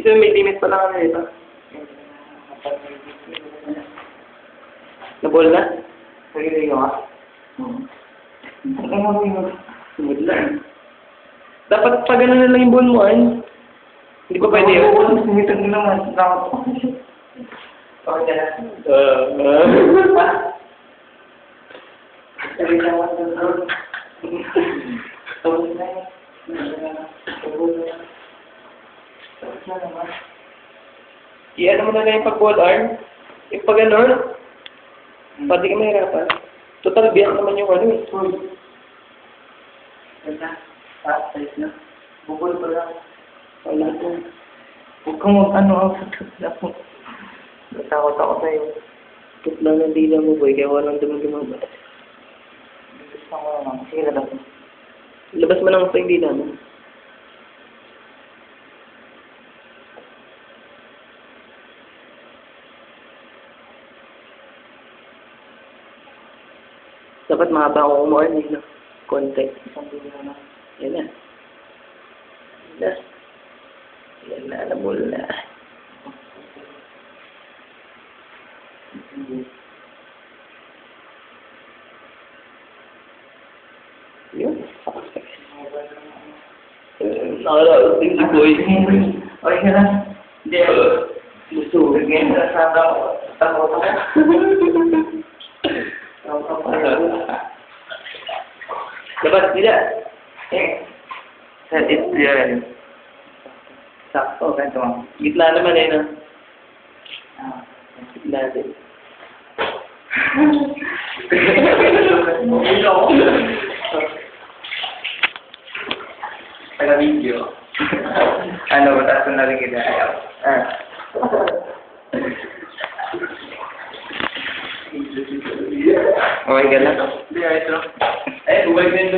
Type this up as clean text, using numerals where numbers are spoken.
Ito may limit pa lang ano dito. Nabol na? Pagkili ka ba? Ano mo yung Sunod lang. Dapat pag ano na lang yung ball mo ay. Hindi pa pwede yun. Oo, sumitag mo naman. Dapat ako. Okay ka na. Sabi ka naman ng road. Tapos na yun. Tapos na naman. I-ano mo na lang yung pag-ball arm. Yung pag ano, pati ka mahirapan. Total biyak naman yung ano eh. Ganda. Size na. Bukol pa lang. Wala to. Huwag kang mag-ano ako sa tutla po. Natakot ako sa'yo. Tutla ng dila mo boy, kaya walang dumagumaba. Gusto ko naman. Sige na lang. Labas mo lang sa yung dila mo. Dapat mahaba ako umuarn eh, no? Konti. Isang dila na. Yan na. Yan na. Yan na, nabul na. Yun. Nakalaos din si Boy. Okay ka na. Hindi. Gusto. Ganyan na sa takot ako. Dapat nila. Set it there. Sakto, ganito mo. Gitna naman eh, no? Gitna din. Taga-video. Ano, mataas na rin kita. Ayaw. Okay ka na? Hindi, ayos lang. Eh, bumalik na yung